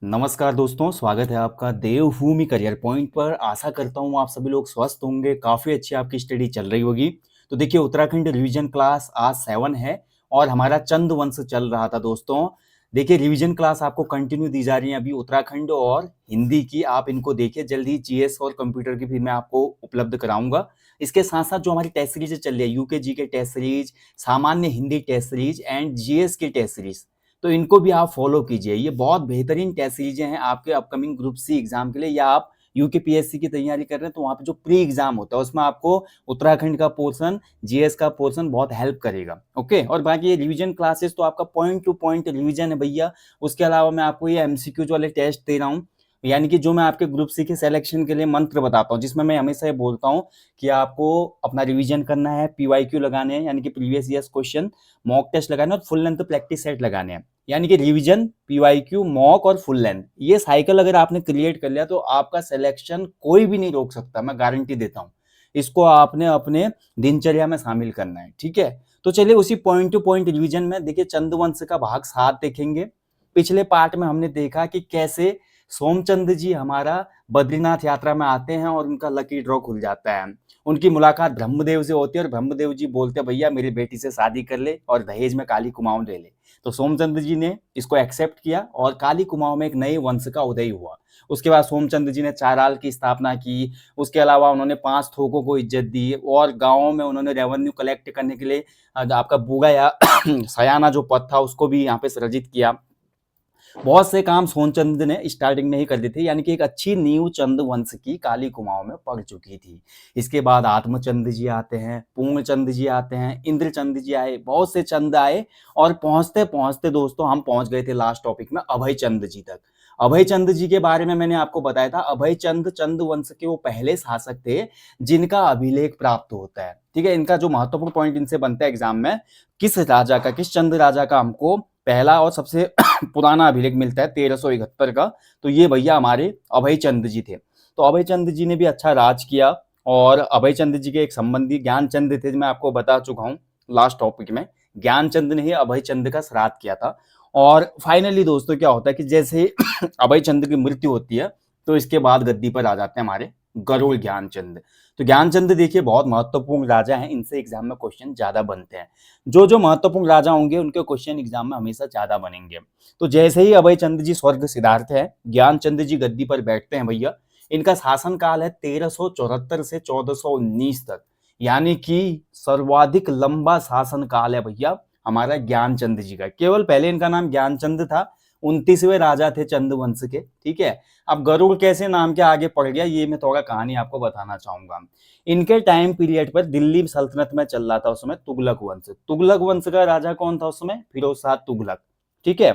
नमस्कार दोस्तों, स्वागत है आपका देवभूमि करियर पॉइंट पर। आशा करता हूँ आप सभी लोग स्वस्थ होंगे, काफ़ी अच्छी आपकी स्टडी चल रही होगी। तो देखिए, उत्तराखंड रिवीजन क्लास आज 7 है और हमारा चंद वंश चल रहा था दोस्तों। देखिए, रिवीजन क्लास आपको कंटिन्यू दी जा रही है अभी उत्तराखंड और हिंदी की। आप इनको देखिए, जल्द ही जीएस और कंप्यूटर की भी मैं आपको उपलब्ध कराऊंगा। इसके साथ साथ जो हमारी टेस्ट सीरीज चल रही है, यूके जी के टेस्ट सीरीज, सामान्य Hindi test series and GS की टेस्ट सीरीज, तो इनको भी आप फॉलो कीजिए। ये बहुत बेहतरीन टेस्ट सीरीजें हैं आपके अपकमिंग ग्रुप सी एग्जाम के लिए, या आप यूकेपीएससी की तैयारी कर रहे हैं तो वहाँ पे जो प्री एग्जाम होता है उसमें आपको उत्तराखंड का पोर्शन, जीएस का पोर्शन बहुत हेल्प करेगा। ओके, और बाकी ये रिवीजन क्लासेस तो आपका पॉइंट टू पॉइंट रिवीजन है भैया। उसके अलावा मैं आपको ये एमसीक्यूज वाले टेस्ट दे रहा हूँ, यानी कि जो मैं आपके ग्रुप सी के सिलेक्शन के लिए मंत्र बताता हूँ, जिसमें मैं हमेशा ये बोलता हूँ कि आपको अपना रिवीजन करना है, पीवाईक्यू लगाने हैं यानी कि previous years question, mock test लगाने हैं और फुल लेंथ प्रैक्टिस सेट लगाने हैं। यानी कि रिवीजन, पीवाईक्यू, मॉक और फुल लेंथ, ये साइकिल अगर आपने क्रिएट कर लिया तो आपका सिलेक्शन कोई भी नहीं रोक सकता, मैं गारंटी देता हूँ। इसको आपने अपने दिनचर्या में शामिल करना है, ठीक है। तो चलिए उसी पॉइंट टू पॉइंट रिवीजन में देखिए, चंद्रवंश का भाग 7 देखेंगे। पिछले पार्ट में हमने देखा कि कैसे सोमचंद जी हमारा बद्रीनाथ यात्रा में आते हैं और उनका लकी ड्रॉ खुल जाता है। उनकी मुलाकात ब्रह्मदेव से होती है और ब्रह्मदेव जी बोलते हैं, भैया मेरी बेटी से शादी कर ले और दहेज में काली कुमाऊं ले ले। तो सोमचंद जी ने इसको एक्सेप्ट किया और काली कुमाऊं में एक नए वंश का उदय हुआ। उसके बाद सोमचंद जी ने चाराल की स्थापना की। उसके अलावा उन्होंने 5 थोकों को इज्जत दी और गांवों में उन्होंने रेवेन्यू कलेक्ट करने के लिए आपका बुगा या सयाना जो पद था उसको भी यहाँ पे सृजित किया। बहुत से काम सोमचंद ने स्टार्टिंग में ही कर दी थी, यानी कि एक अच्छी नींव चंद वंश की काली कुमाऊं में पड़ चुकी थी। इसके बाद आत्मचंद जी आते हैं, पूर्णचंद जी आते हैं, इंद्रचंद जी आए, बहुत से चंद आए और पहुंचते पहुंचते दोस्तों हम पहुंच गए थे लास्ट टॉपिक में अभय चंद जी तक। अभय चंद जी के बारे में मैंने आपको बताया था, अभय चंद चंद वंश के वो पहले शासक थे जिनका अभिलेख प्राप्त होता है, ठीक है। इनका जो महत्वपूर्ण पॉइंट इनसे बनता है एग्जाम में, किस राजा का, किस चंद राजा का हमको पहला और सबसे पुराना अभिलेख मिलता है 1371 का, तो ये भैया हमारे अभय चंद जी थे। तो अभय चंद जी ने भी अच्छा राज किया और अभय चंद जी के एक संबंधी ज्ञानचंद थे, मैं आपको बता चुका हूँ लास्ट टॉपिक में। ज्ञानचंद ने ही अभय चंद का श्राद्ध किया था। और फाइनली दोस्तों क्या होता है कि जैसे ही अभय चंद की मृत्यु होती है तो इसके बाद गद्दी पर आ जाते हैं हमारे गरुड़ ज्ञानचंद। तो ज्ञानचंद देखिए बहुत महत्वपूर्ण राजा हैं, इनसे एग्जाम में क्वेश्चन ज्यादा बनते हैं। जो जो महत्वपूर्ण राजा होंगे उनके क्वेश्चन एग्जाम में हमेशा ज्यादा बनेंगे। तो जैसे ही अभय चंद जी स्वर्ग सिधारते हैं, ज्ञानचंद जी गद्दी पर बैठते हैं भैया। इनका शासन काल है 1374 से 1419 तक, यानी कि सर्वाधिक लंबा शासन काल है भैया हमारा ज्ञानचंद जी का। केवल पहले इनका नाम ज्ञानचंद था, 29वें राजा थे चंद वंश के, ठीक है। अब गरुड़ कैसे नाम के आगे पड़ गया ये मैं थोड़ा कहानी आपको बताना चाहूंगा। इनके टाइम पीरियड पर दिल्ली सल्तनत में चल रहा था उस समय तुगलक वंश। तुगलक वंश का राजा कौन था उस समय? फिरोज शाह तुगलक, ठीक है।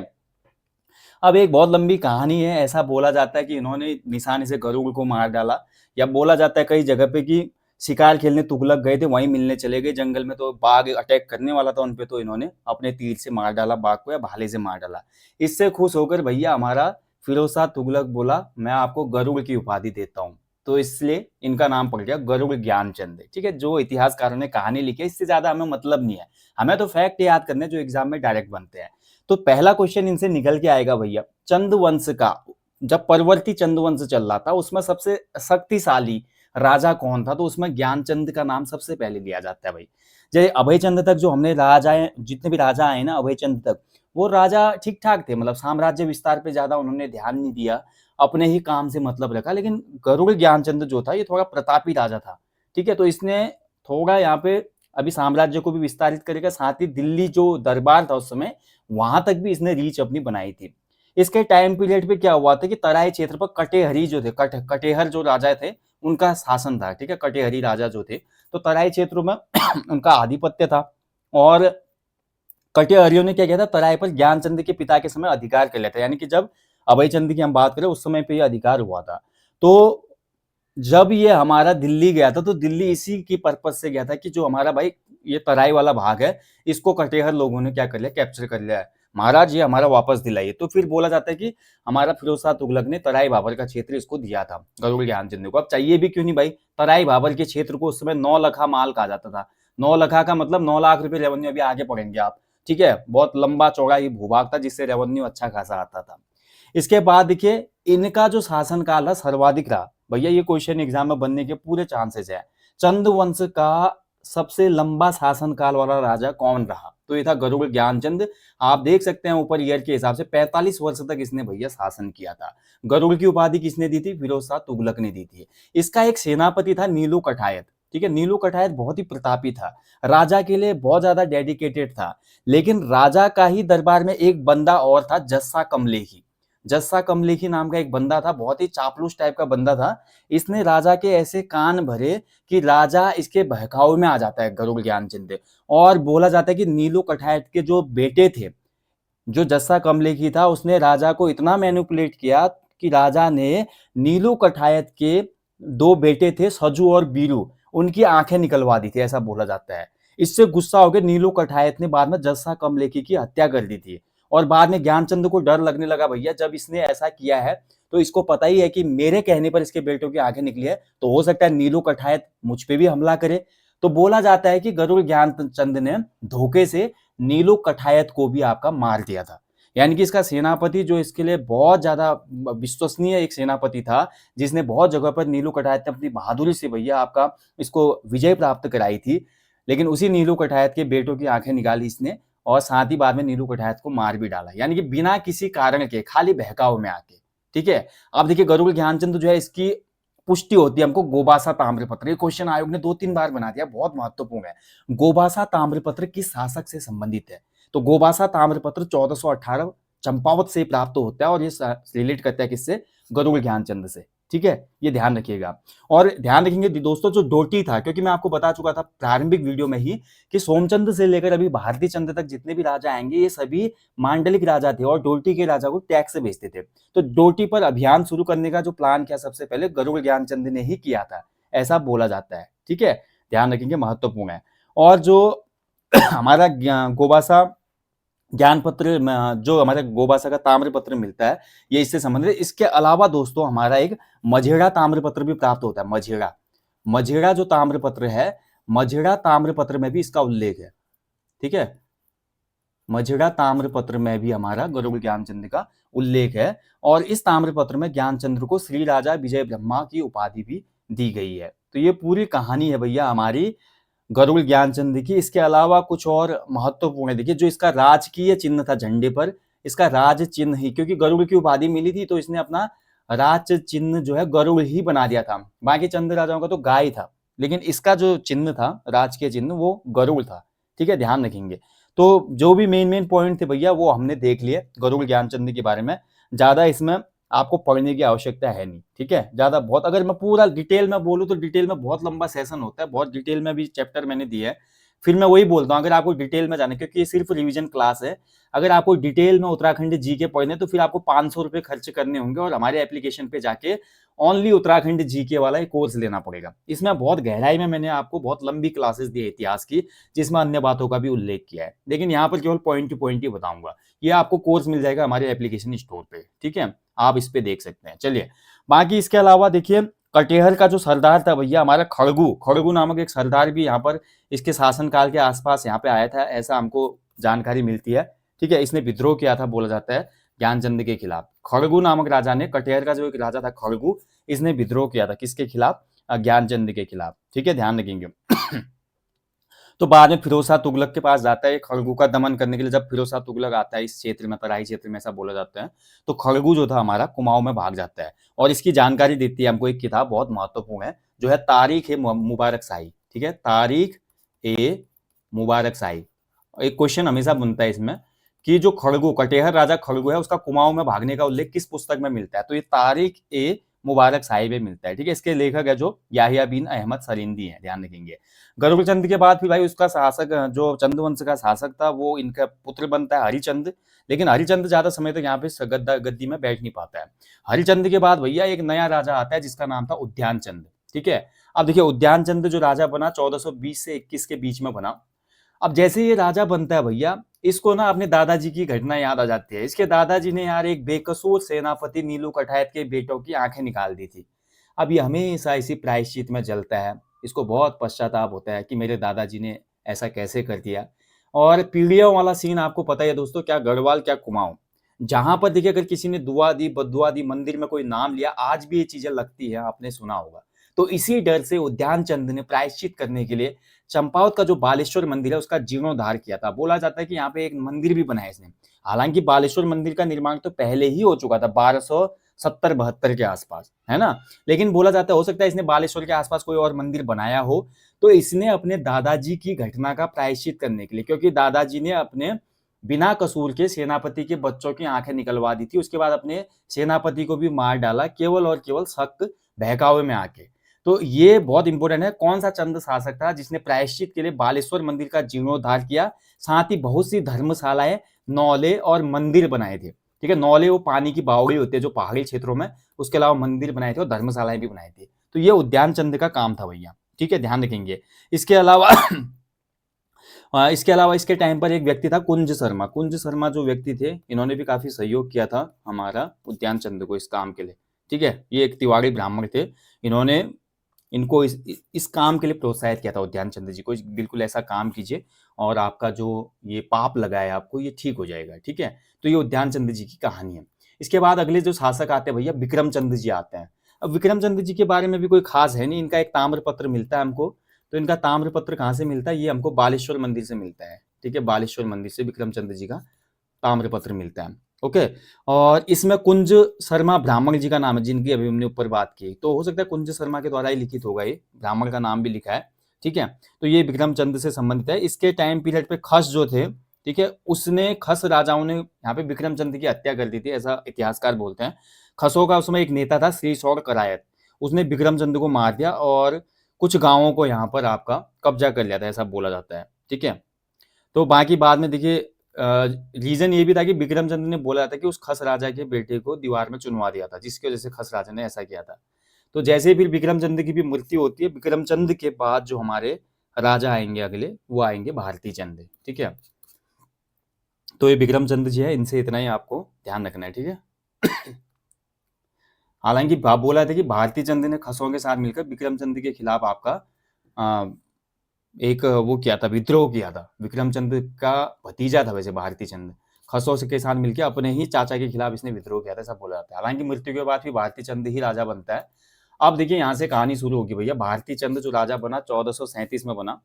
अब एक बहुत लंबी कहानी है, ऐसा बोला जाता है कि इन्होंने निशाने से गरुड़ को मार डाला, या बोला जाता है कई जगह पे कि शिकार खेलने तुगलक गए थे, वहीं मिलने चले गए जंगल में, तो बाघ अटैक करने वाला था उनपे, तो इन्होंने अपने तीर से मार डाला बाघ को या भाले से मार डाला। इससे खुश होकर भैया हमारा फिरोज शाह तुगलक बोला मैं आपको गरुड़ की उपाधि देता हूँ, तो इसलिए इनका नाम पड़ गया गरुड़ ज्ञानचंद, ठीक है। जो इतिहासकारों ने कहानी लिखी है इससे ज्यादा हमें मतलब नहीं है, हमें तो फैक्ट याद करने जो एग्जाम में डायरेक्ट बनते हैं। तो पहला क्वेश्चन इनसे निकल के आएगा भैया, चंद वंश का जब परवर्ती चंद वंश चल रहा था उसमें सबसे शक्तिशाली राजा कौन था? तो उसमें ज्ञानचंद का नाम सबसे पहले लिया जाता है भाई। जैसे अभय चंद तक जो हमने राजा जितने भी राजा आए ना अभय चंद तक, वो राजा ठीक ठाक थे, मतलब साम्राज्य विस्तार पे ज्यादा उन्होंने ध्यान नहीं दिया, अपने ही काम से मतलब रखा। लेकिन गरुड़ ज्ञानचंद जो था ये थोड़ा प्रतापी राजा था, ठीक है। तो इसने थोड़ा यहाँ पे अभी साम्राज्य को भी विस्तारित करेगा, साथ ही दिल्ली जो दरबार था उस समय वहां तक भी इसने रीच अपनी बनाई थी। इसके टाइम पीरियड पे क्या हुआ था कि तराई क्षेत्र पर कटेहरी जो थे, कटेहर जो राजा थे उनका शासन था, ठीक है। कटेहरी राजा जो थे तो तराई क्षेत्रों में उनका आधिपत्य था। और कटेहरियों ने क्या किया था, तराई पर ज्ञानचंद के पिता के समय अधिकार कर लिया था, यानी कि जब अभय चंद की हम बात करें उस समय पे ये अधिकार हुआ था। तो जब ये हमारा दिल्ली गया था तो दिल्ली इसी की पर्पज से गया था कि जो हमारा भाई ये तराई वाला भाग है इसको कटेहर लोगों ने क्या कर लिया, कैप्चर कर लिया है, महाराज ये हमारा वापस दिलाइए। तो फिर बोला जाता है कि हमारा फिरोज शाह तुगलक ने तराई बाबर का क्षेत्र इसको दिया था गरुड़ ज्ञानचंद को। अब चाहिए भी क्यों नहीं भाई, तराई बाबर के क्षेत्र को उस समय 9 लखा माल कहा जाता था। 9 लखा का मतलब 9 लाख रुपए रेवेन्यू, अभी आगे पढ़ेंगे आप, ठीक है। बहुत लंबा चौड़ा ये भूभाग था जिससे रेवेन्यू अच्छा खासा आता था। इसके बाद देखिए इनका जो शासनकाल है सर्वाधिक रहा। भैया ये क्वेश्चन एग्जाम में बनने के पूरे चांसेस है। चंद वंश का सबसे लंबा शासनकाल वाला राजा कौन रहा? तो ये था गरुड़ ज्ञानचंद। आप देख सकते हैं ऊपर ईयर के हिसाब से 45 वर्ष तक इसने भैया शासन किया था। गरुड़ की उपाधि किसने दी थी? फिरोज शाह तुगलक ने दी थी। इसका एक सेनापति था नीलू कठायत। ठीक है, नीलू कठायत बहुत ही प्रतापी था, राजा के लिए बहुत ज्यादा डेडिकेटेड था। लेकिन राजा का ही दरबार में एक बंदा और था, जस्सा कमलेखी। जस्सा कमलेखी नाम का एक बंदा था, बहुत ही चापलूस टाइप का बंदा था। इसने राजा के ऐसे कान भरे कि राजा इसके बहकावे में आ जाता है गरुड़ ज्ञानचंद। और बोला जाता है कि नीलू कठायत के जो बेटे थे, जो जस्सा कमलेखी था, उसने राजा को इतना मैनिपुलेट किया कि राजा ने नीलू कठायत के दो बेटे थे सजू और बीरू, उनकी आंखें निकलवा दी थी, ऐसा बोला जाता है। इससे गुस्सा होकर नीलू कठायत ने बाद में जस्सा कमलेखी की हत्या कर दी थी। और बाद में ज्ञानचंद को डर लगने लगा, भैया जब इसने ऐसा किया है तो इसको पता ही है कि मेरे कहने पर इसके बेटों की आंखें निकली है, तो हो सकता है नीलू कठायत मुझ पे भी हमला करे। तो बोला जाता है कि गरुड़ ज्ञानचंद ने धोखे से नीलू कठायत को भी आपका मार दिया था। यानी कि इसका सेनापति जो इसके लिए बहुत ज्यादा विश्वसनीय एक सेनापति था, जिसने बहुत जगह पर नीलू कठायत ने अपनी बहादुरी से भैया आपका इसको विजय प्राप्त कराई थी। लेकिन उसी नीलू कठायत के बेटों की आंखें निकाली इसने, और साथ ही बाद में नीलू कठायत को मार भी डाला, यानी कि बिना किसी कारण के, खाली बहकाव में आके। ठीक है, अब देखिए गरुड़ ज्ञानचंद जो है इसकी पुष्टि होती है हमको गोबासा ताम्रपत्र। ये क्वेश्चन आयोग ने 2-3 बार बना दिया, बहुत महत्वपूर्ण है। गोबासा ताम्रपत्र किस शासक से संबंधित है? तो गोबासा ताम्रपत्र 1418 चंपावत से प्राप्त होता है, और ये रिलेट करता है किससे? गरुड़ ज्ञानचंद से। ठीक है, ये ध्यान रखिएगा। और ध्यान रखेंगे दोस्तों, जो डोटी था, क्योंकि मैं आपको बता चुका था प्रारंभिक वीडियो में ही कि सोमचंद से लेकर अभी भारती चंद तक जितने भी राजा आएंगे ये सभी मांडलिक राजा थे, और डोटी के राजा को टैक्स से भेजते थे। तो डोटी पर अभियान शुरू करने का जो प्लान किया सबसे पहले गरुड़ ज्ञानचंद ने ही किया था, ऐसा बोला जाता है। ठीक है, ध्यान रखेंगे, महत्वपूर्ण है। और जो हमारा गोबासा ज्ञान पत्र, जो हमारे गोबासा का ताम्र पत्र मिलता है, ये इससे संबंधित। इसके अलावा दोस्तों हमारा एक मझेड़ा ताम्र पत्र भी प्राप्त होता है। मझेड़ा, मझेड़ा जो ताम्र पत्र है, मझेड़ा ताम्र पत्र में भी इसका उल्लेख है। ठीक है, मझेड़ा ताम्र पत्र में भी हमारा गरुड़ ज्ञानचंद का उल्लेख है, और इस ताम्र पत्र में ज्ञानचंद्र को श्री राजा विजय ब्रह्मा की उपाधि भी दी गई है। तो ये पूरी कहानी है भैया हमारी गरुड़ ज्ञानचंद की। इसके अलावा कुछ और महत्वपूर्ण है, देखिए जो इसका राजकीय चिन्ह था झंडे पर, इसका राज चिन्ह ही, क्योंकि गरुड़ की उपाधि मिली थी तो इसने अपना राज चिन्ह जो है गरुड़ ही बना दिया था। बाकी चंद राजाओं का तो गाय था, लेकिन इसका जो चिन्ह था, राजकीय चिन्ह, वो गरुड़ था। ठीक है, ध्यान रखेंगे। तो जो भी मेन पॉइंट थे भैया वो हमने देख लिए गरुड़ ज्ञानचंद के बारे में। ज्यादा इसमें आपको पढ़ने की आवश्यकता है नहीं। ठीक है, ज्यादा बहुत अगर मैं पूरा डिटेल में बोलूं तो डिटेल में बहुत लंबा सेशन होता है, बहुत डिटेल में भी चैप्टर मैंने दिया है। फिर मैं वही बोलता हूँ, अगर आपको डिटेल में जाने, क्योंकि ये सिर्फ रिवीजन क्लास है, अगर आपको डिटेल में उत्तराखंड जीके पढ़ने तो फिर आपको 500 रुपए खर्च करने होंगे, और हमारे एप्लीकेशन पे जाके ओनली उत्तराखंड जीके वाला एक कोर्स लेना पड़ेगा। इसमें बहुत गहराई में मैंने आपको बहुत लंबी क्लासेस दी है इतिहास की, जिसमें अन्य बातों का भी उल्लेख किया है, लेकिन यहाँ पर केवल पॉइंट टू पॉइंट ही बताऊंगा। ये आपको कोर्स मिल जाएगा हमारे एप्लीकेशन स्टोर पे। ठीक है, आप इस पे देख सकते हैं। चलिए, बाकी इसके अलावा देखिए कटेहर का जो सरदार था भैया हमारा खड़गू, खड़गू नामक एक सरदार भी यहाँ पर इसके शासनकाल के आसपास यहाँ पे आया था, ऐसा हमको जानकारी मिलती है। ठीक है, इसने विद्रोह किया था बोला जाता है ज्ञानचंद के खिलाफ। खड़गू नामक राजा ने, कटेहर का जो एक राजा था खड़गू, इसने विद्रोह किया था किसके खिलाफ? ज्ञानचंद के खिलाफ। ठीक है, ध्यान रखेंगे। तो बाद में फिरोज शाह तुगलक के पास जाता है खड़गू का दमन करने के लिए। जब फिरोज शाह तुगलक आता है इस क्षेत्र में, तराई क्षेत्र में ऐसा बोला जाता है, तो खड़गू जो था हमारा कुमाऊं में भाग जाता है, और इसकी जानकारी देती है हमको एक किताब, बहुत महत्वपूर्ण है, जो है तारीख ए मुबारक शाही। ठीक है, तारीख ए मुबारक शाही। एक क्वेश्चन हमेशा बनता है इसमें कि जो खड़गू, कटेहर राजा खड़गू है, उसका कुमाऊं में भागने का उल्लेख किस पुस्तक में मिलता है? तो ये तारीख ए मुबारक शाही में मिलता है। ठीक है, इसके लेखक है जो याहिया बिन अहमद सरिंदी है, ध्यान रखेंगे। गरुड़चंद के बाद फिर भाई उसका शासक, जो चंद्रवंश का शासक था, वो इनका पुत्र बनता है हरिचंद। लेकिन हरिचंद ज्यादा समय तक यहाँ पे गद्दी में बैठ नहीं पाता है। हरिचंद के बाद भैया एक नया राजा आता है जिसका नाम था उद्यान चंद। ठीक है, अब देखिए उद्यान चंद जो राजा बना 1420 से 21 के बीच में बना। अब जैसे ये राजा बनता है भैया, इसको ना अपने दादाजी की घटना याद आ जाती है। इसके दादाजी ने यार एक बेकसूर सेनापति नीलू कठायत के बेटों की आंखें निकाल दी थी। अब ये हमेशा इसी प्रायश्चित में जलता है, इसको बहुत पश्चाताप होता है कि मेरे दादाजी ने ऐसा कैसे कर दिया। और पीढ़ियों वाला सीन आपको पता ही है दोस्तों, क्या गढ़वाल क्या कुमाऊं, जहां पर देखिए अगर किसी ने दुआ दी, बद्दुआ दी, मंदिर में कोई नाम लिया, आज भी ये चीजें लगती है, आपने सुना होगा। तो इसी डर से उद्यान चंद ने प्रायश्चित करने के लिए चंपावत का जो बालेश्वर मंदिर है उसका जीर्णोद्धार किया था। बोला जाता है कि यहाँ पे एक मंदिर भी बनाया इसने। हालांकि बालेश्वर मंदिर का निर्माण तो पहले ही हो चुका था 1270-72 के आसपास, है ना। लेकिन बोला जाता है हो सकता है इसने बालेश्वर के आसपास कोई और मंदिर बनाया हो। तो इसने अपने दादाजी की घटना का प्रायश्चित करने के लिए, क्योंकि दादाजी ने अपने बिना कसूर के सेनापति के बच्चों की आंखें निकलवा दी थी, उसके बाद अपने सेनापति को भी मार डाला केवल और केवल शक बहकावे में आके। तो ये बहुत इंपॉर्टेंट है, कौन सा चंद शासक था जिसने प्रायश्चित के लिए बालेश्वर मंदिर का जीर्णोद्धार किया, साथ ही बहुत सी धर्मशालाएं, नौले और मंदिर बनाए थे। ठीक है, नौले वो पानी की बावड़ी होती है जो पहाड़ी क्षेत्रों में, उसके अलावा मंदिर बनाए थे और धर्मशालाएं भी बनाए थे। तो ये उद्यान चंद का काम था भैया। ठीक है, ध्यान रखेंगे। इसके अलावा इसके टाइम पर एक व्यक्ति था कुंज शर्मा। कुंज शर्मा जो व्यक्ति थे, इन्होंने भी काफी सहयोग किया था हमारा उद्यान चंद को इस काम के लिए। ठीक है, ये एक तिवारी ब्राह्मण थे, इन्होंने इनको इस काम के लिए प्रोत्साहित किया था उद्यान चंद जी को, बिल्कुल ऐसा काम कीजिए और आपका जो ये पाप लगा है आपको ये ठीक हो जाएगा। ठीक है, तो ये उद्यान चंद जी की कहानी है। इसके बाद अगले जो शासक आते हैं भैया विक्रम चंद जी आते हैं। अब विक्रम चंद जी के बारे में भी कोई खास है नहीं, इनका एक ताम्र पत्र मिलता है हमको। तो इनका ताम्र पत्र कहाँ से मिलता है, ये हमको बालेश्वर मंदिर से मिलता है। ठीक है, बालेश्वर मंदिर से विक्रम चंद जी का ताम्र पत्र मिलता है। ओके, और इसमें कुंज शर्मा ब्राह्मण जी का नाम है, जिनकी अभी हमने ऊपर बात की। तो हो सकता है कुंज शर्मा के द्वारा ही लिखित होगा, ये ब्राह्मण का नाम भी लिखा है। ठीक है, तो ये विक्रम चंद से संबंधित है। इसके टाइम पीरियड पे खस जो थे, ठीक है, उसने खस राजाओं ने यहाँ पे विक्रम चंद की हत्या कर दी थी, ऐसा इतिहासकार बोलते हैं। खसों का उसमें एक नेता था श्री सौर करायत, उसने विक्रम चंद को मार दिया और कुछ गांवों को यहाँ पर आपका कब्जा कर लिया था, ऐसा बोला जाता है। ठीक है, तो बाकी बाद में देखिए रीजन ये भी था कि विक्रम चंद ने बोला था कि उस खस राजा के बेटे को दीवार में चुनवा दिया था, जिसकी वजह से खस राजा ने ऐसा किया था। तो जैसे फिर विक्रम चंद की भी मृत्यु होती है, विक्रम चंद के बाद जो हमारे राजा आएंगे अगले, वो आएंगे भारती चंद। ठीक है, तो ये विक्रम चंद जी है, इनसे इतना ही आपको ध्यान रखना है। ठीक है, हालांकि बोला था कि भारती चंद ने खसों के साथ मिलकर विक्रम चंद के खिलाफ आपका एक वो किया था, विद्रोह किया था। विक्रम चंद का भतीजा था वैसे भारती चंद, खसों के साथ मिलकर अपने ही चाचा के खिलाफ इसने विद्रोह किया था, ऐसा बोला जाता है। हालांकि मृत्यु के बाद भी भारती चंद ही राजा बनता है। अब देखिए यहाँ से कहानी शुरू होगी भैया। भारती चंद जो राजा बना 1437 में बना।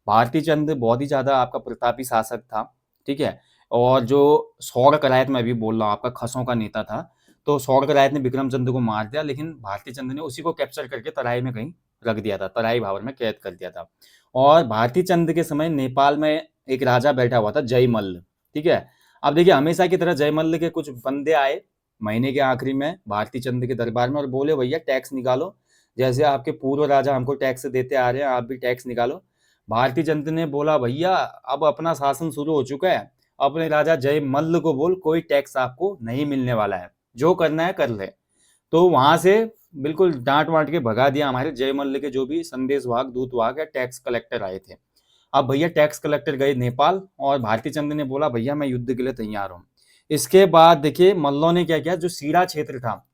भारती चंद बहुत ही ज्यादा आपका प्रतापी शासक था। ठीक है, और जो सौर करायत मैं अभी बोल रहा हूँ आपका खसों का नेता था, तो सौर करायत ने विक्रम चंद को मार दिया, लेकिन भारती चंद ने उसी को कैप्चर करके तराई में कहीं रख दिया था, तराई भावर में कैद कर दिया था। और भारती चंद के समय नेपाल में एक राजा बैठा हुआ था जयमल्ल। ठीक है, अब देखिए हमेशा की तरह जयमल्ल के कुछ बंदे आए महीने के आखिरी में भारती चंद के दरबार में और बोले भैया टैक्स निकालो, जैसे आपके पूर्व राजा हमको टैक्स देते आ रहे हैं आप भी टैक्स निकालो। भारती चंद ने बोला भैया अब अपना शासन शुरू हो चुका है, अपने राजा जयमल्ल को बोल कोई टैक्स आपको नहीं मिलने वाला है, जो करना है कर ले। तो वहां से बिल्कुल डांट वांट के भगा दिया हमारे जयमल्ल के जो भी संदेश वाहक, दूत वाहक या टैक्स कलेक्टर आए थे। अब भैया टैक्स कलेक्टर गए नेपाल और भारती चंद ने बोला भैया मैं युद्ध के लिए तैयार हूँ। इसके बाद देखिए मल्लों ने क्या किया, जो सीरा क्षेत्र था,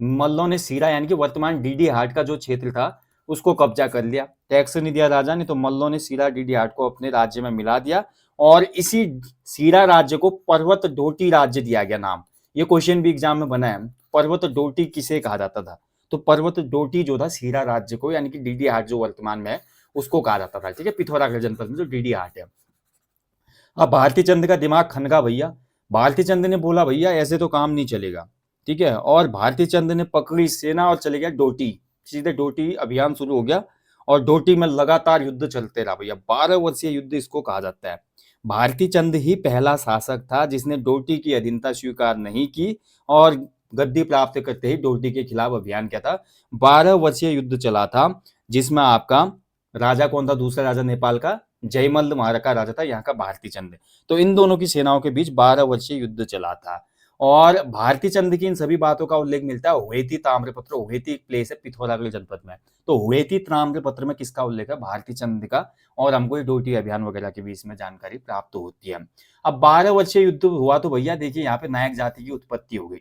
मल्लों ने सीरा यानी कि वर्तमान डीडी हाट का जो क्षेत्र था उसको कब्जा कर लिया। टैक्स नहीं दिया राजा ने, तो मल्लों ने सीरा डीडी हाट को अपने राज्य में मिला दिया और इसी सीरा राज्य को पर्वत डोटी राज्य दिया गया नाम। ये क्वेश्चन भी एग्जाम में बना है, पर्वत डोटी किसे कहा जाता था। तो पर्वत डोटी जो था सीरा राज्य को, यानी कि डीडी हाट जो वर्तमान में है उसको कहा जाता था। ठीक है, पिथौरागढ़ जनपद में जो डीडी हाट है। अब भारती चंद का दिमाग खनका भैया। भारती चंद ने बोला भैया ऐसे तो काम नहीं चलेगा। ठीक है, और भारती चंद ने पकड़ी सेना और चले गया डोटी, सीधे डोटी अभियान शुरू हो गया और डोटी में लगातार युद्ध चलते रहा भैया। 12 वर्षीय युद्ध इसको कहा जाता है। भारती चंद ही पहला शासक था जिसने डोटी की अधीनता स्वीकार नहीं की और गद्दी प्राप्त करते ही डोटी के खिलाफ अभियान किया था। 12 वर्षीय युद्ध चला था जिसमें आपका राजा कौन था, दूसरा राजा नेपाल का जयमल्ल महाराज का राजा था, यहाँ का भारती चंद। तो इन दोनों की सेनाओं के बीच 12 वर्षीय युद्ध चला था और भारती चंद की इन सभी बातों का उल्लेख मिलता है हुएती ताम्रपत्र। हुएती एक प्लेस है पिथौरागढ़ जनपद में, तो हुएती ताम्रपत्र में किसका उल्लेख है, भारती चंद का। और हमको ये डोटी अभियान वगैरह के बीच में जानकारी प्राप्त होती है। अब 12 वर्षीय युद्ध हुआ तो भैया देखिए यहाँ पे नायक जाति की उत्पत्ति हो गई।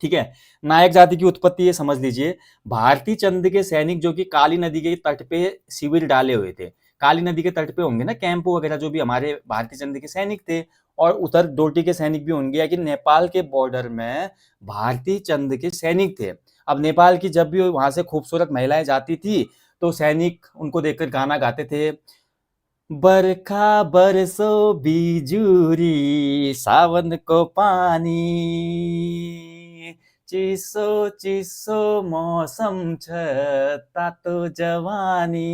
ठीक है, नायक जाति की उत्पत्ति ये समझ लीजिए, भारती चंद के सैनिक जो कि काली नदी के तट पे शिविर डाले हुए थे, काली नदी के तट पे होंगे ना कैंप वगैरह, जो भी हमारे भारती चंद के सैनिक थे और उधर डोटी के सैनिक भी होंगे, या कि नेपाल के बॉर्डर में भारती चंद के सैनिक थे। अब नेपाल की जब भी वहां से खूबसूरत महिलाएं जाती थी तो सैनिक उनको देखकर गाना गाते थे, बरखा बरसो बिजुरी सावन को पानी, चिसो चिसो मौसम छ तातो जवानी।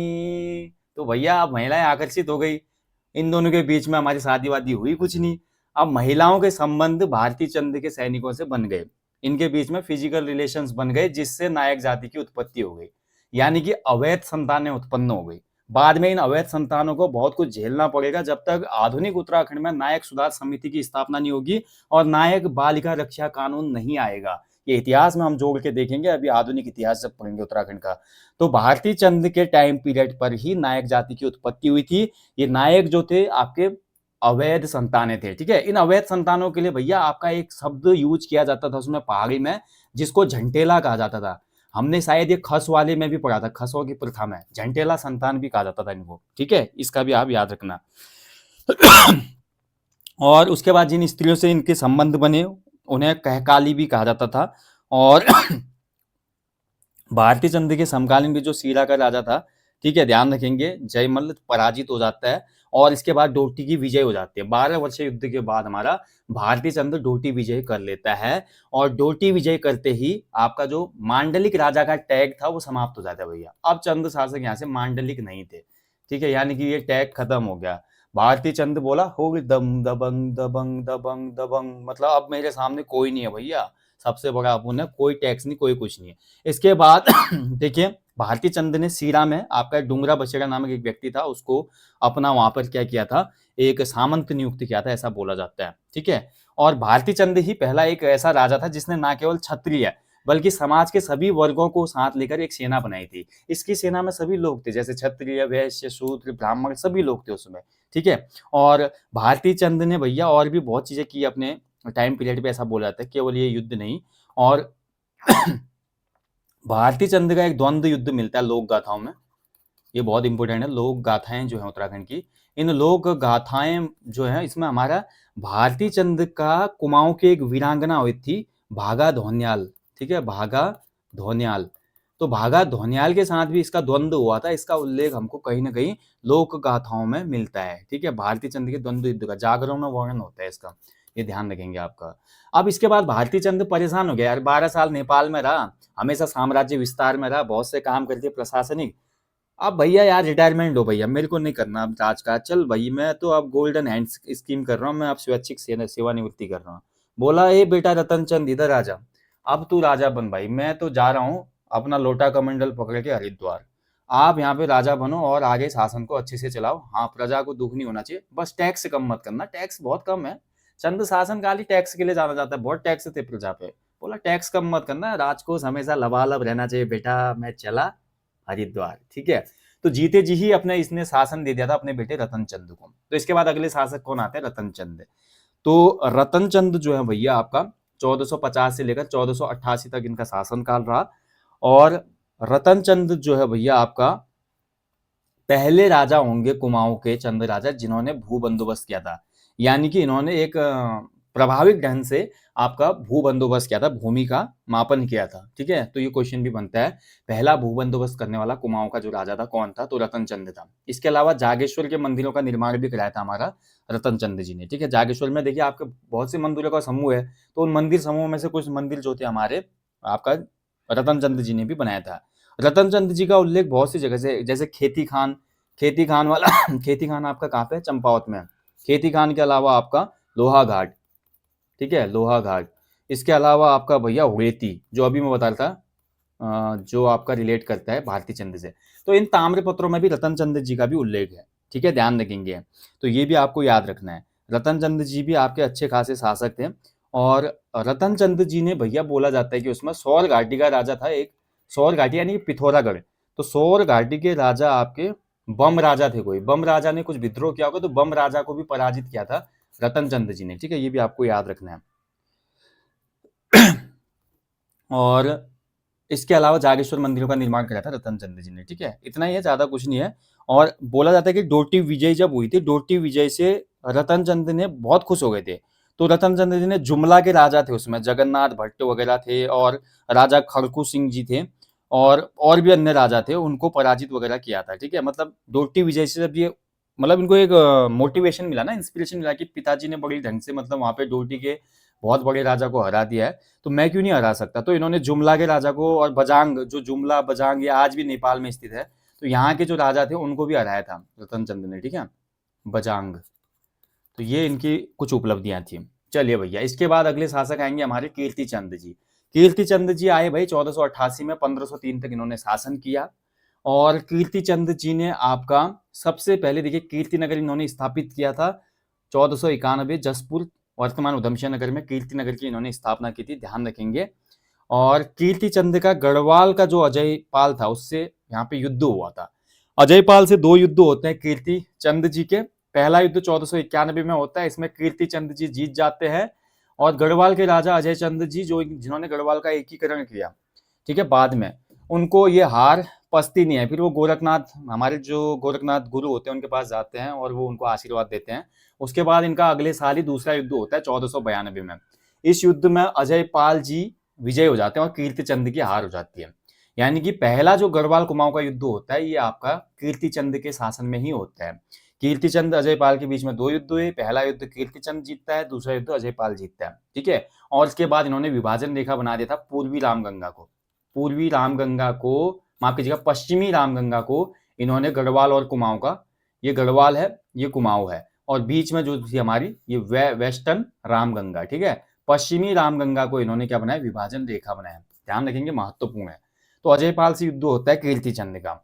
तो भैया अब महिलाएं आकर्षित हो गई, इन दोनों के बीच में हमारी शादी वादी हुई कुछ नहीं। अब महिलाओं के संबंध भारती चंद के सैनिकों से बन गए, इनके बीच में फिजिकल रिलेशंस बन गए, जिससे नायक जाति की उत्पत्ति हो गई, यानी कि अवैध संतानें उत्पन्न हो गई। बाद में इन अवैध संतानों को बहुत कुछ झेलना पड़ेगा जब तक आधुनिक उत्तराखंड में नायक सुधार समिति की स्थापना नहीं होगी और नायक बालिका रक्षा कानून नहीं आएगा। ये इतिहास में हम जोड़ के देखेंगे, अभी आधुनिक इतिहास जब पढ़ेंगे उत्तराखंड का। तो भारती चंद के टाइम पीरियड पर ही नायक जाति की उत्पत्ति हुई थी। ये नायक जो थे आपके अवैध संतानें थे, ठीक है। इन अवैध संतानों के लिए भैया आपका एक शब्द यूज किया जाता था उसमें पहाड़ी में, जिसको झंटेला कहा जाता था। हमने शायद ये खस वाले में भी पढ़ा था, खसों की प्रथा में झंटेला संतान भी कहा जाता था इनको, ठीक है। इसका भी आप याद रखना। और उसके बाद जिन स्त्रियों से इनके संबंध बने उन्हें कहकाली भी कहा जाता था। और भारती चंद के समकालीन भी जो सीरा का राजा था, ठीक है, ध्यान रखेंगे, जयमल पराजित हो जाता है और इसके बाद डोटी की विजय हो जाती है। 12 वर्षीय युद्ध के बाद हमारा भारती चंद डोटी विजय कर लेता है और डोटी विजय करते ही आपका जो मांडलिक राजा का टैग था वो समाप्त हो जाता है भैया। अब चंद शासक यहाँ से मांडलिक नहीं थे, ठीक है, यानी कि ये टैग खत्म हो गया। भारती चंद बोला हो दम दबंग दबंग दबंग दबंग, मतलब अब मेरे सामने कोई नहीं है भैया, सबसे बड़ा अपुन है, कोई टैक्स नहीं, कोई कुछ नहीं है। इसके बाद देखिए भारती चंद ने सीरा में आपका डुंगरा बछेड़ा नामक एक व्यक्ति था, उसको अपना वहां पर क्या किया था, एक सामंत नियुक्त किया था, ऐसा बोला जाता है, ठीक है। और भारती चंद ही पहला एक ऐसा राजा था जिसने ना केवल क्षत्रिय बल्कि समाज के सभी वर्गों को साथ लेकर एक सेना बनाई थी। इसकी सेना में सभी लोग थे, जैसे क्षत्रिय, वैश्य, शूद्र, ब्राह्मण, सभी लोग थे उसमें, ठीक है। और भारती चंद ने भैया और भी बहुत चीजें की अपने टाइम पीरियड पे, ऐसा बोला जाता है, केवल ये युद्ध नहीं। और भारती चंद का एक द्वंद्व युद्ध मिलता है लोक गाथाओं में, ये बहुत इंपॉर्टेंट है। लोक गाथाएं जो है उत्तराखंड की, इन लोक गाथाएं जो है इसमें हमारा भारती चंद का कुमाऊं की एक वीरांगना हुई थी भागा धोनियाल, ठीक है, भागा धोनियाल। तो भागा धोनियाल के साथ भी इसका द्वंद्व हुआ था, इसका उल्लेख हमको कहीं ना कहीं लोक गाथाओं में मिलता है, ठीक है। भारती चंद के द्वंद्व युद्ध का जागरण में वर्णन होता है इसका, ये ध्यान रखेंगे आपका। अब इसके बाद भारती चंद परेशान हो गया यार, 12 साल नेपाल में रहा, हमेशा साम्राज्य विस्तार में रहा, बहुत से काम करके प्रशासनिक, अब भैया यार रिटायरमेंट लो भैया, मेरे को नहीं करना अब राजकाज, चल भाई मैं तो अब गोल्डन हैंड स्कीम कर रहा हूँ, मैं अब स्वैच्छिक सेवानिवृत्ति कर रहा हूँ। बोला ए बेटा रतन चंद इधर आ जा, अब तू राजा बन भाई, मैं तो जा रहा हूँ अपना लोटा कमंडल पकड़ के हरिद्वार, आप यहाँ पे राजा बनो और आगे शासन को अच्छे से चलाओ। हाँ, प्रजा को दुख नहीं होना चाहिए, बस टैक्स कम मत करना, टैक्स बहुत कम है। चंद शासन काल ही टैक्स के लिए जाना जाता है, बहुत टैक्स थे प्रजा पे। बोला टैक्स कम मत करना, राजकोष हमेशा लबालब रहना चाहिए बेटा, मैं चला हरिद्वार, ठीक है। तो जीते जी ही अपने इसने शासन दे दिया था अपने बेटे रतन चंद को। तो इसके बाद अगले शासक कौन आते हैं, रतन चंद। तो रतन चंद जो है भैया आपका 1450 से लेकर 1488 तक इनका शासन काल रहा। और रतन चंद जो है भैया आपका पहले राजा होंगे कुमाऊं के चंद राजा जिन्होंने भू बंदोबस्त किया था, यानी कि इन्होंने एक प्रभावित ढंग से आपका भू बंदोबस्त किया था, भूमि का मापन किया था, ठीक है। तो ये क्वेश्चन भी बनता है, पहला भू बंदोबस्त करने वाला कुमाऊं का जो राजा था कौन था, तो रतन चंद था। इसके अलावा जागेश्वर के मंदिरों का निर्माण भी कराया था हमारा रतन चंद जी ने, ठीक है। जागेश्वर में देखिए आपके बहुत से मंदिरों का समूह है, तो उन मंदिर समूह में से कुछ मंदिर जो थे हमारे आपका रतन चंद जी ने भी बनाया था। रतन चंद जी का उल्लेख बहुत सी जगह से, जैसे खेती खान वाला खेती खान आपका कहाँ पे, चंपावत में। खेती खान के अलावा आपका लोहा घाट, ठीक है, लोहा घाट। इसके अलावा आपका भैया हुएती, जो अभी मैं बता रहा था, जो आपका रिलेट करता है भारती चंद से। तो इन ताम्रपत्रों में भी रतन चंद जी का भी उल्लेख है, ठीक है, ध्यान रखेंगे। तो ये भी आपको याद रखना है, रतन चंद जी भी आपके अच्छे खासे शासक थे। और रतन चंद जी ने भैया बोला जाता है कि उसमें सौर घाटी का राजा था एक, सौर घाटी यानी पिथौरागढ़। तो सौर घाटी के राजा आपके बम राजा थे, कोई बम राजा ने कुछ विद्रोह किया होगा, तो बम राजा को भी पराजित किया था रतन चंद जी ने, ठीक है, ये भी आपको याद रखना है। और इसके अलावा जागेश्वर मंदिरों का निर्माण कराया था रतन चंद जी ने, ठीक है, इतना ही है, ज्यादा कुछ नहीं है। और बोला जाता है कि डोटी विजय जब हुई थी, डोटी विजय से रतन चंद ने बहुत खुश हो गए थे। तो रतन चंद जी ने जुमला के राजा थे उसमें, जगन्नाथ भट्ट वगैरह थे और राजा खड़कू सिंह जी थे और भी अन्य राजा थे, उनको पराजित वगैरह किया था। ठीक है, मतलब डोटी विजय से जब ये मतलब इनको एक मोटिवेशन मिला ना, इंस्पिरेशन मिला कि पिताजी ने बड़ी ढंग से मतलब वहां पे डोटी के बहुत बड़े राजा को हरा दिया है, तो मैं क्यों नहीं हरा सकता। तो इन्होंने जुमला के राजा को और बजांग, जो जुमला बजांग ये आज भी नेपाल में स्थित है, तो यहाँ के जो राजा थे उनको भी हराया था रतन चंद ने। ठीक है, बजांग। तो ये इनकी कुछ उपलब्धियां थी। चलिए भैया, इसके बाद अगले शासक आएंगे हमारे कीर्ति चंद जी। कीर्ति चंद जी आए भाई 1488 में, 1503 तक इन्होंने शासन किया। और कीर्ति चंद जी ने आपका सबसे पहले देखिए कीर्ति नगर इन्होंने स्थापित किया था 1491, जसपुर वर्तमान उधमसिंह नगर में कीर्ति नगर की इन्होंने स्थापना की थी, ध्यान रखेंगे। और कीर्ति चंद का गढ़वाल का जो अजय पाल था उससे यहाँ पे युद्ध हुआ था। अजय पाल से 2 युद्ध होते हैं कीर्ति चंद जी के। पहला युद्ध 1491 में होता है, इसमें कीर्ति चंद जी जीत जाते हैं और गढ़वाल के राजा अजय चंद जी जो जिन्होंने गढ़वाल का एकीकरण किया, ठीक है, बाद में उनको ये हार पसती नहीं है। फिर वो गोरखनाथ, हमारे जो गोरखनाथ गुरु होते हैं उनके पास जाते हैं और वो उनको आशीर्वाद देते हैं। उसके बाद इनका अगले साल ही दूसरा युद्ध होता है 1492 में। इस युद्ध में अजय पाल जी विजय हो जाते हैं और कीर्ति चंद की हार हो जाती है। यानी कि पहला जो गढ़वाल कुमाऊं का युद्ध होता है ये आपका कीर्ति चंद के शासन में ही होता है। कीर्ति चंद अजय पाल के बीच में 2 युद्ध हुए, पहला युद्ध कीर्ति चंद जीतता है, दूसरा युद्ध अजय पाल जीतता है। ठीक है, और इसके बाद इन्होंने विभाजन रेखा बना दिया था पूर्वी रामगंगा को। पूर्वी रामगंगा को, माफ कीजिएगा, पश्चिमी रामगंगा को इन्होंने गढ़वाल और कुमाऊं का, ये गढ़वाल है ये कुमाऊं है, और बीच में जो थी हमारी ये वेस्टर्न रामगंगा। ठीक है, पश्चिमी रामगंगा को इन्होंने क्या बनाया, विभाजन रेखा बनाया, ध्यान रखेंगे, महत्वपूर्ण है। तो अजय पाल से युद्ध होता है कीर्ति चंद का।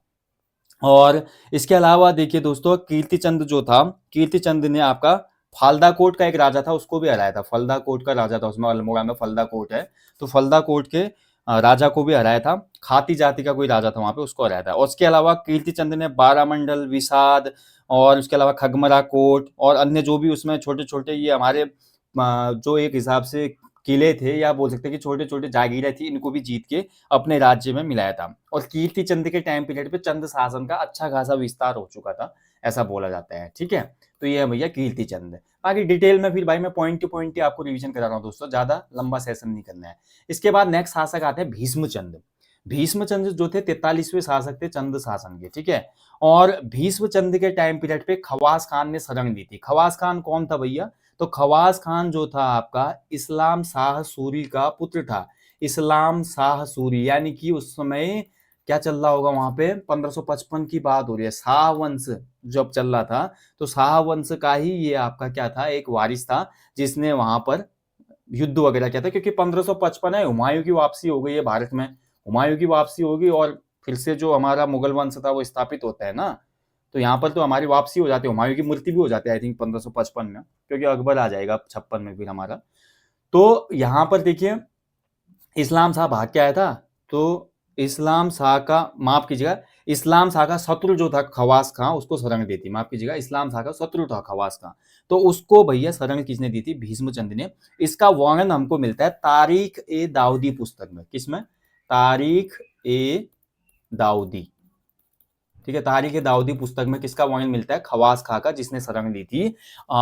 और इसके अलावा देखिए दोस्तों, कीर्ति चंद जो था, कीर्ति चंद ने आपका फलदा कोट का एक राजा था उसको भी हराया था। फलदा कोट का राजा था, उसमें अल्मोड़ा में फलदा कोट है, तो फलदा कोट के राजा को भी हराया था। खाती जाति का कोई राजा था वहां पे, उसको हराया था। और उसके अलावा कीर्ति चंद ने बारामंडल, विषाद और उसके अलावा खगमरा कोट और अन्य जो भी उसमें छोटे छोटे ये हमारे जो एक हिसाब से किले थे या बोल सकते हैं कि छोटे छोटे जागीरें थी, इनको भी जीत के अपने राज्य में मिलाया था। और कीर्ति चंद के टाइम पीरियड पे चंद शासन का अच्छा खासा विस्तार हो चुका था, ऐसा बोला जाता है। ठीक है, तो ये है भैया कीर्ति चंद। बाकी डिटेल में फिर भाई मैं पॉइंट टू पॉइंट ही आपको रिवीजन करा रहा हूँ दोस्तों, ज्यादा लंबा सेशन नहीं करना है। इसके बाद नेक्स्ट शासक आते हैं भीष्मचंद। भीष्मचंद जो थे 43वें शासक थे चंद शासन के। ठीक है, और भीष्मचंद के टाइम पीरियड पे खवास खान ने शरण दी थी। खवास खान कौन था भैया, तो खवास खान जो था आपका इस्लाम शाह सूरी का पुत्र था। इस्लाम शाह सूरी, यानी कि उस समय क्या चल रहा होगा वहां पे, 1555 की बात हो रही है, शाह वंश जब चल रहा था, तो शाह वंश का ही ये आपका क्या था, एक वारिस था जिसने वहां पर युद्ध वगैरह किया था। क्योंकि 1555 है, हुमायूं की वापसी हो गई है भारत में, हुमायूं की वापसी होगी और फिर से जो हमारा मुगल वंश था वो स्थापित होता है ना, तो यहाँ पर तो हमारी वापसी हो जाती है, हुमायूं की मृत्यु भी हो जाती है आई थिंक 1555 में, क्योंकि अकबर आ जाएगा 56 में फिर हमारा। तो यहाँ पर देखिए इस्लाम शाह भाग के आया था, तो इस्लाम शाह का, माफ कीजिएगा, इस्लाम शाह का शत्रु जो था खवास खां, उसको शरण दी थी। माफ कीजिएगा, इस्लाम शाह का शत्रु था खवास खां, तो उसको भैया शरण किसने दी थी, भीष्मचंद ने। इसका वर्णन हमको मिलता है तारीख ए दाऊदी पुस्तक में। किसमें, तारीख ए दाऊदी। ठीक है, तारीख ए दाऊदी पुस्तक में किसका वर्णन मिलता है, खवास खां का, जिसने शरण ली थी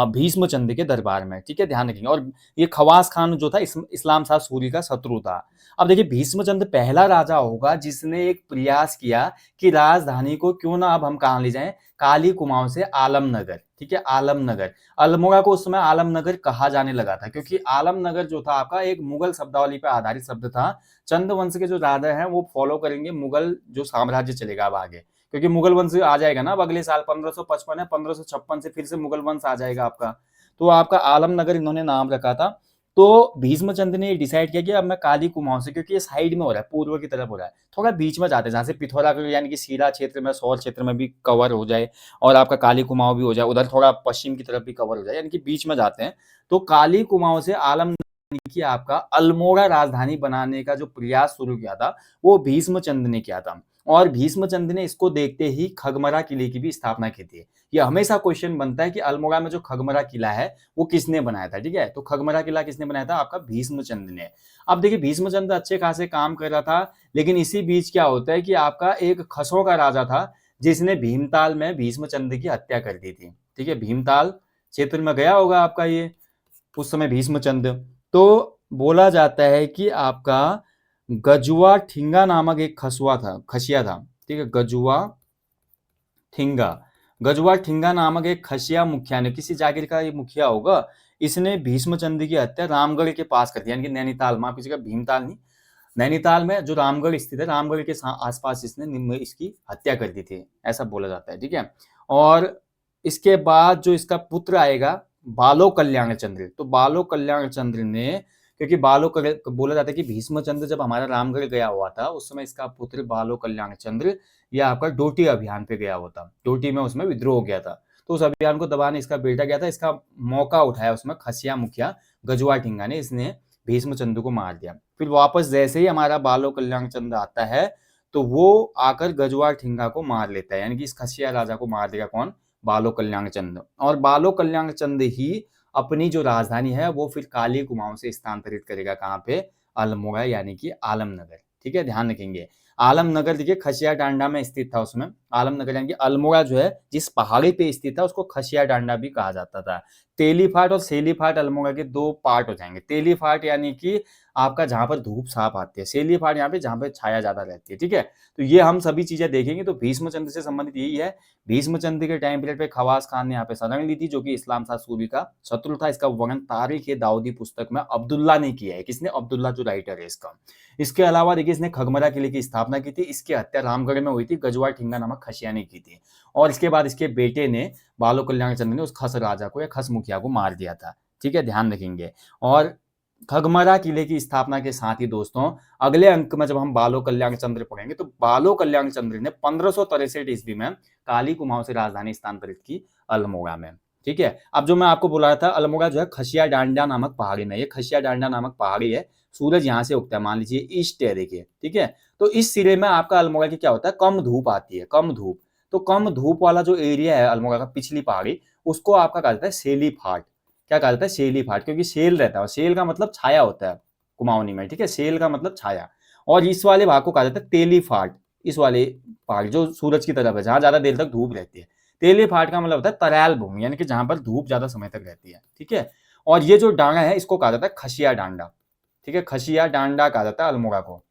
भीष्मचंद के दरबार में। ठीक है, ध्यान रखेंगे। और ये खवास खान जो था इस्लाम शाह सूरी का शत्रु था। अब देखिए भीष्मचंद पहला राजा होगा जिसने एक प्रयास किया कि राजधानी को क्यों ना अब हम कहाँ ले जाएं, काली कुमाऊं से आलमनगर। ठीक है, आलमनगर, अल्मोड़ा को उस समय आलमनगर कहा जाने लगा था, क्योंकि आलमनगर जो था आपका एक मुगल शब्दावली पर आधारित शब्द था। चंद वंश के जो राजा हैं वो फॉलो करेंगे मुगल जो साम्राज्य चलेगा अब आगे, क्योंकि मुगल वंश आ जाएगा ना अब अगले साल, 1555 है, 1556 से फिर से मुगल वंश आ जाएगा आपका, तो आपका आलमनगर इन्होंने नाम रखा था। तो भीष्मचंद ने डिसाइड किया कि अब मैं काली कुमाऊं से, क्योंकि ये साइड में हो रहा है, पूर्व की तरफ हो रहा है, थोड़ा बीच में जाते हैं जहां से पिथौरागढ़ यानी कि सीरा क्षेत्र में, सौर क्षेत्र में भी कवर हो जाए और आपका काली कुमाऊं भी हो जाए, उधर थोड़ा पश्चिम की तरफ भी कवर हो जाए, यानी कि बीच में जाते हैं। तो काली कुमाऊं से आलमनगर की आपका अल्मोड़ा राजधानी बनाने का जो प्रयास शुरू किया था वो भीष्मचंद ने किया था। और भीष्मचंद ने इसको देखते ही खगमरा किले की भी स्थापना की थी। ये हमेशा क्वेश्चन बनता है कि अल्मोड़ा में जो खगमरा किला है वो किसने बनाया था। ठीक है, तो खगमरा किला किसने बनाया था, आपका भीष्मचंद ने। अब देखिए भीष्मचंद अच्छे खासे काम कर रहा था, लेकिन इसी बीच क्या होता है कि आपका एक खसों का राजा था जिसने भीमताल में भीष्मचंद की हत्या कर दी थी। ठीक है, भीमताल क्षेत्र में गया होगा आपका ये उस समय भीष्मचंद। तो बोला जाता है कि आपका गजुआ ठिंगा नामक एक खसिया था, ठीक है, गजुआ ठिंगा नामक एक खसिया मुखिया ने, किसी जागीर का ये मुखिया होगा, इसने भीष्मचंद की हत्या रामगढ़ के पास कर दी, यानी कि नैनीताल, माफ कीजिएगा भीमताल नहीं, नैनीताल में जो रामगढ़ स्थित है, रामगढ़ के आसपास इसने इसकी हत्या कर दी थी, ऐसा बोला जाता है, ठीक है। और इसके बाद जो इसका पुत्र आएगा बालो कल्याण चंद्र, तो बालो कल्याण चंद्र ने, क्योंकि बोला जाता है कि भीष्मचंद्र जब हमारा रामगढ़ गया हुआ था उस समय इसका पुत्र बालो कल्याण चंद्र या आपका डोटी अभियान पे गया हुआ था, डोटी में उसमें विद्रोह हो गया था, तो उस अभियान को दबाने इसका बेटा गया था, इसका मौका उठाया उसमें खसिया मुखिया गजुआ ठिंगा ने, इसने भीष्मचंद्र को मार दिया। फिर वापस जैसे ही हमारा बालो कल्याण चंद्र आता है तो वो आकर गजुआ ठिंगा को मार लेता है, यानी कि इस खसिया राजा को मार देगा कौन, बालो कल्याण चंद्र। और बालो कल्याण चंद्र ही अपनी जो राजधानी है वो फिर काली कुमाऊं से स्थानांतरित करेगा, कहाँ पे, अल्मोड़ा यानी कि आलमनगर, ठीक है, ध्यान रखेंगे। आलमनगर देखिए खसिया डांडा में स्थित था उसमें, आलमनगर यानी कि अल्मोड़ा जो है जिस पहाड़ी पे स्थित था उसको खसिया डांडा भी कहा जाता था। तेलीफाट और सेलीफाट अल्मोड़ा के दो पार्ट हो जाएंगे। तेलीफाट यानी कि आपका जहां पर धूप साफ आती है, सेलीफाट यहाँ पे जहां पे छाया ज्यादा रहती है, ठीक है। तो ये हम सभी चीजें देखेंगे। तो भीष्मचंद्र से संबंधित यही है, भीष्मचंद्र के टाइम पीरियड पे खवास खान ने यहाँ पे शरण ली थी, जो कि इस्लाम शाह सूरी का शत्रु था। इसका वर्णन तारीख ए दाऊदी पुस्तक में अब्दुल्ला ने किया है। किसने, अब्दुल्ला जो राइटर है इसका। इसके अलावा देखिए इसने खगमरा किले की स्थापना की थी, इसकी हत्या रामगढ़ में हुई थी, गजुआ ठिंगा नामक खसिया ने की थी। और इसके बाद इसके बेटे ने, बालो कल्याण चंद्र ने, उस खस राजा को या खस मुखिया को मार दिया था, ठीक है, ध्यान रखेंगे। और खगमरा किले की स्थापना के साथ ही दोस्तों अगले अंक में जब हम बालो कल्याण चंद्र पढ़ेंगे तो बालो कल्याण चंद्र ने 1563 ईस्वी में काली कुमाऊं से राजधानी स्थानांतरित की अल्मोड़ा में, ठीक है। अब जो मैं आपको बोला था, अल्मोड़ा जो है खसिया डांडा नामक पहाड़ी में, ये खसिया डांडा नामक पहाड़ी है, सूरज यहाँ से उगता है, मान लीजिए ईस्ट है, देखिए, ठीक है। तो इस सिरे में आपका अल्मोड़ा की क्या होता है, कम धूप आती है, कम धूप। तो कम धूप वाला जो एरिया है अल्मोड़ा का, पिछली पहाड़ी, उसको आपका कहा जाता है सेली फाट। क्या कहा जाता है, सेली फाट, क्योंकि सेल रहता है, सेल का मतलब छाया होता है कुमाऊनी में, ठीक है, सेल का मतलब छाया। और इस वाले भाग को कहा जाता है तेली फाट, इस वाले भाग जो सूरज की तरफ है, जहां ज्यादा देर तक धूप रहती है। तेली फाट का मतलब होता है तराल भूमि, यानी कि जहां पर धूप ज्यादा समय तक रहती है, ठीक है। और ये जो डांगा है इसको कहा जाता है खसिया डांडा, ठीक है, खसिया डांडा कहा जाता है अल्मोड़ा को।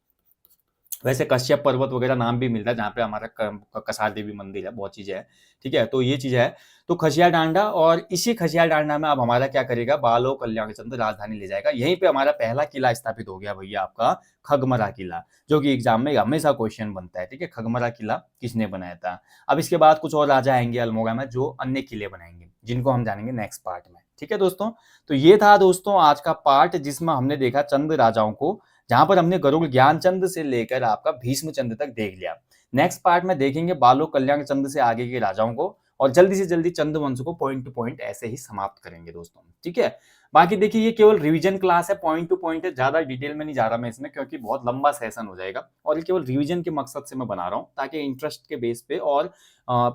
वैसे कश्यप पर्वत वगैरह नाम भी मिलता है, जहाँ पे हमारा कसार देवी मंदिर है, बहुत चीजें है, ठीक है। तो ये चीज है, तो खसिया डांडा, और इसी खसिया डांडा में अब हमारा क्या करेगा, बालो कल्याण चंद्र राजधानी ले जाएगा। यहीं पे हमारा पहला किला स्थापित हो गया भैया, आपका खगमरा किला, जो कि एग्जाम में हमेशा क्वेश्चन बनता है, ठीक है, खगमरा किला किसने बनाया था। अब इसके बाद कुछ और राजा आएंगे अल्मोड़ा में जो अन्य किले बनाएंगे, जिनको हम जानेंगे नेक्स्ट पार्ट में, ठीक है दोस्तों। तो ये था दोस्तों आज का पार्ट, जिसमें हमने देखा चंद राजाओं को, जहां पर हमने गरुड़ ज्ञानचंद से लेकर आपका भीष्मचंद तक देख लिया। नेक्स्ट पार्ट में देखेंगे बालो कल्याण चंद से आगे के राजाओं को, और जल्दी से जल्दी चंद वंश को पॉइंट टू पॉइंट ऐसे ही समाप्त करेंगे दोस्तों, ठीक है। बाकी देखिए ये केवल रिवीजन क्लास है, पॉइंट टू पॉइंट है, ज्यादा डिटेल में नहीं जा रहा मैं इसमें, क्योंकि बहुत लंबा सेशन हो जाएगा, और ये केवल रिवीजन के मकसद से मैं बना रहा हूँ, ताकि इंटरेस्ट के बेस पे और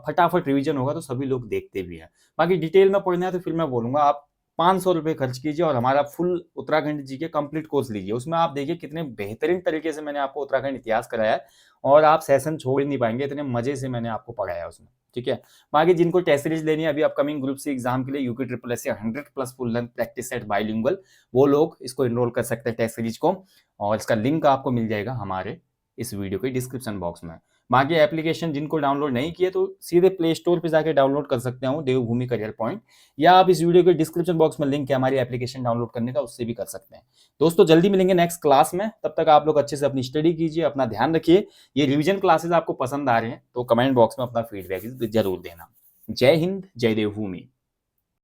फटाफट रिवीजन होगा तो सभी लोग देखते भी हैं। बाकी डिटेल में पढ़ना है तो फिर मैं बोलूंगा आप 500 रुपए खर्च कीजिए और हमारा फुल उत्तराखंड जी के कंप्लीट कोर्स लीजिए। उसमें आप देखिए कितने बेहतरीन तरीके से मैंने आपको उत्तराखंड इतिहास कराया है, और आप सेशन छोड़ ही नहीं पाएंगे, इतने मजे से मैंने आपको पढ़ाया उसमें, ठीक है। बाकी जिनको टेस्ट सीरीज लेनी है अभी अपकमिंग ग्रुप सी एग्जाम के लिए, UK triple S 100+ full length practice set bilingual, वो लोग इसको एनरोल कर सकते हैं टेस्ट सीरीज को, और इसका लिंक आपको मिल जाएगा हमारे इस वीडियो के डिस्क्रिप्शन बॉक्स में। बाकी एप्लीकेशन जिनको डाउनलोड नहीं किए तो सीधे प्ले स्टोर पे जाके डाउनलोड कर सकते हो, देवभूमि करियर पॉइंट, या आप इस वीडियो के डिस्क्रिप्शन बॉक्स में लिंक है हमारी एप्लीकेशन डाउनलोड करने का, उससे भी कर सकते हैं। दोस्तों जल्दी मिलेंगे नेक्स्ट क्लास में, तब तक आप लोग अच्छे से अपनी स्टडी कीजिए, अपना ध्यान रखिए। ये रिवीजन क्लासेस आपको पसंद आ रहे हैं तो कमेंट बॉक्स में अपना फीडबैक जरूर देना। जय हिंद, जय देवभूमि।